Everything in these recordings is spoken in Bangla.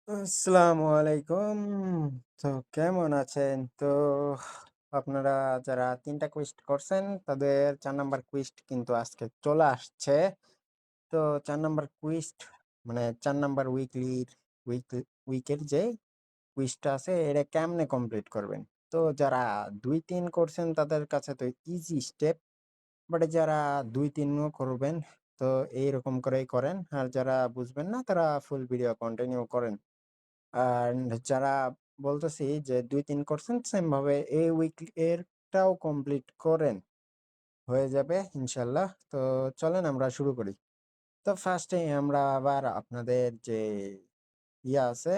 আসসালামু আলাইকুম। তো কেমন আছেন? আপনারা যারা ৩ টা কুইজ করছেন তাদের ৪ নাম্বার কুইজ কিন্তু আজকে চলে আসছে। তো ৪ নাম্বার কুইজ মানে ৪ নাম্বার উইক উইকের যে কুইজটা আছে এটা কেমনে কমপ্লিট করবেন? তো যারা ২-৩ করছেন তাদের কাছে তো ইজি স্টেপ। বাট যারা ২-৩ ও করবেন তো এইরকম করেই করেন। আর যারা বুঝবেন না তারা ফুল ভিডিও কন্টিনিউ করেন। আর যারা বলতেছি যে ২-৩ করছেন সেম ভাবে এই উইক এরটাও কমপ্লিট করেন। হয়ে যাবে ইনশাআল্লাহ। তো চলেন আমরা শুরু করি। তো ফার্স্ট এ আমরা আবার আপনাদের যে আছে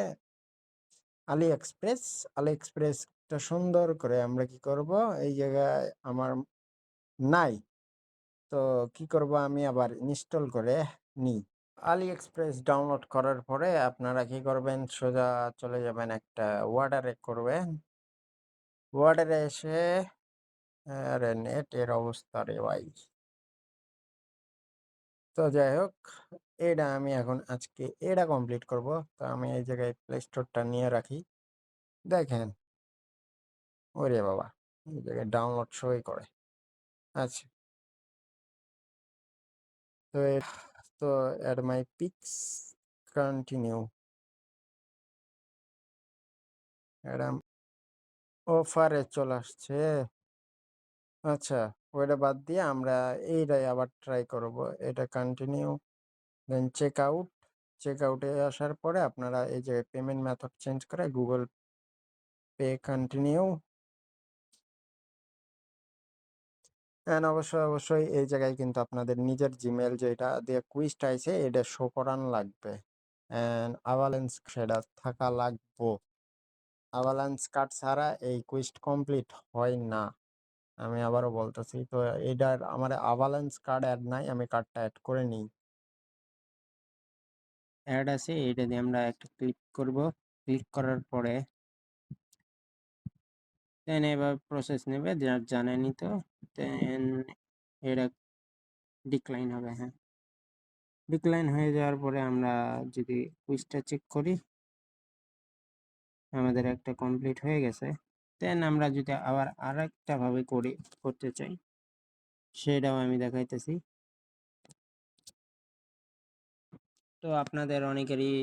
AliExpress টা সুন্দর করে আমরা কি করব এই জায়গায় আমার নাই। তো কি করব আমি আবার ইনস্টল করে নিই। AliExpress ডাউনলোড করার পরে আপনারা কি করবেন সোজা চলে যাবেন একটা ওয়ার্ডারে করবেন। ওয়ার্ডারে এসে আরে নেটের অবস্থা রে ভাই। তো যাই হোক এটা আমি এখন আজকে এটা কমপ্লিট করব। তো আমি এই জায়গায় প্লে স্টোরটা নিয়ে রাখি। দেখেন ওরে বাবা এই জায়গায় ডাউনলোড শোই করে। আচ্ছা তো তো অ্যাড মাই পিক্স কন্টিনিউ এরম অফারে চলে আসছে। আচ্ছা ওইটা বাদ দিয়ে আমরা এইটাই আবার ট্রাই করব। এটা কন্টিনিউ দেন চেকআউটে আসার পরে আপনারা এই যে পেমেন্ট মেথড চেঞ্জ করে গুগল পে কন্টিনিউ এন্ড অবশ্যই এই জায়গায় কিন্তু আপনাদের নিজের জিমেল যেটা দিয়ে কুইজটা আইছে এটা শো করান লাগবে এন্ড আভালান্স সেটা থাকা লাগবো। আভালান্স কার্ড ছাড়া এই কুইজ কমপ্লিট হয় না। আমি আবারও বলতেছি তো এটার আমার আভালান্স কার্ড অ্যাড নাই, আমি কার্ডটা অ্যাড করে নিই। অ্যাড আছে এটা দিয়ে আমরা একটা ক্লিক করব। ক্লিক করার পরে দেন এবার প্রসেস নেবে জানেনই তো। দেন এটা ডিক্লাইন হবে। হ্যাঁ ডিক্লাইন হয়ে যাওয়ার পরে আমরা যদি কুইজটা চেক করি আমাদের একটা কমপ্লিট হয়ে গেছে। দেন আমরা যদি আবার আরেকটা ভাবে করতে চাই সেটাও আমি দেখাইতেছি। তো আপনাদের অনেকেরই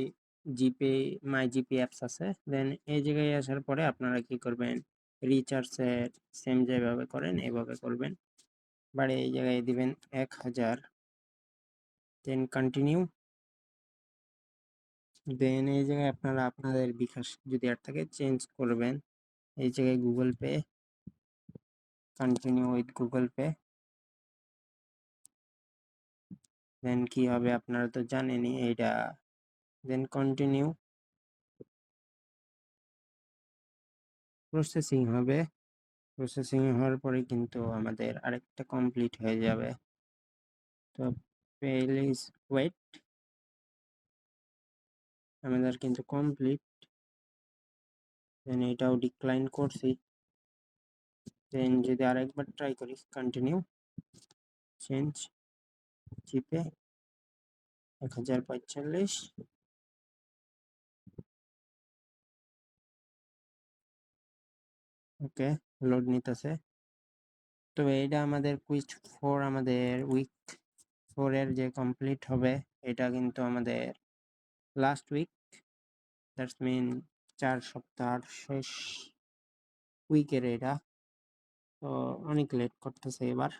জিপে মাই জিপে অ্যাপস আছে। দেন এই জায়গায় আসার পরে আপনারা কি করবেন রিচার্জের সেম যেভাবে করেন এভাবে করবেন। বাট এই জায়গায় দিবেন ১,০০০ দেন কন্টিনিউ। দেন এই জায়গায় আপনারা আপনাদের বিকাশ যদি আর থাকে চেঞ্জ করবেন। এই জায়গায় Google Pay continue with Google Pay. Then কি হবে আপনারা তো জানেনই এইটা। দেন কন্টিনিউ প্রসেসিং হবে। প্রসেসিং হওয়ার পরে কিন্তু আমাদের আরেকটা কমপ্লিট হয়ে যাবে। তো প্লিজ ওয়েট আমাদের কিন্তু কমপ্লিট। দেন এটাও ডিক্লাইন করছি। দেন যদি আরেকবার ট্রাই করি কন্টিনিউ চেঞ্জ জিপে ১,০৪৫। ওকে লোড নিতেছে। তো এইটা আমাদের কুইজ 4 আমাদের উইক 4 এর যে কমপ্লিট হবে এটা কিন্তু আমাদের লাস্ট উইক দ্যাটস মিন 4 সপ্তাহ শেষ উইকের এটা। তো অনেক লেট করতেছে এবার।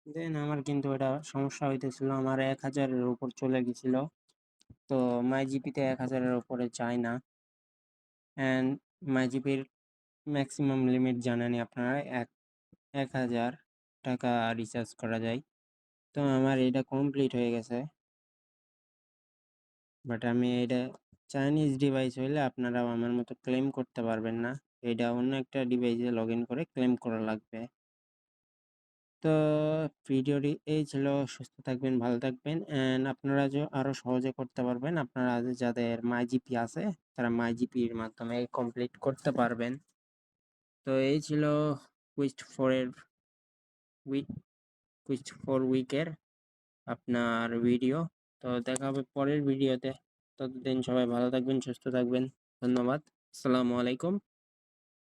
দেন আমার কিন্তু এটা সমস্যা হইতেছিল, আমার ১,০০০-এর উপর চলে গেছিল। তো মাই জিপিতে ১,০০০-এর উপরে যায় না। অ্যান্ড মাই জিপির ম্যাক্সিমাম লিমিট জানেনই আপনারা ১,০০০ টাকা রিচার্জ করা যায়। তো আমার এটা কমপ্লিট হয়ে গেছে। বাট আমি এটা চাইনিজ ডিভাইস হইলে আপনারাও আমার মতো ক্লেম করতে পারবেন না। এটা অন্য একটা ডিভাইসে লগ ইন করে ক্লেম করা লাগবে। তো ভিডিওটি এই ছিল। সুস্থ থাকবেন, ভালো থাকবেন অ্যান্ড আপনারা আরো সহজে করতে পারবেন। আপনারা যাদের মাই জিপি আছে তারা মাই জিপির মাধ্যমে কমপ্লিট করতে পারবেন। তো এই ছিল কুইজ 4 এর উইক কুইজ 4 উইকের আপনার ভিডিও। তো দেখা হবে পরের ভিডিওতে। ততদিন সবাই ভালো থাকবেন, সুস্থ থাকবেন। ধন্যবাদ। আসসালামু আলাইকুম।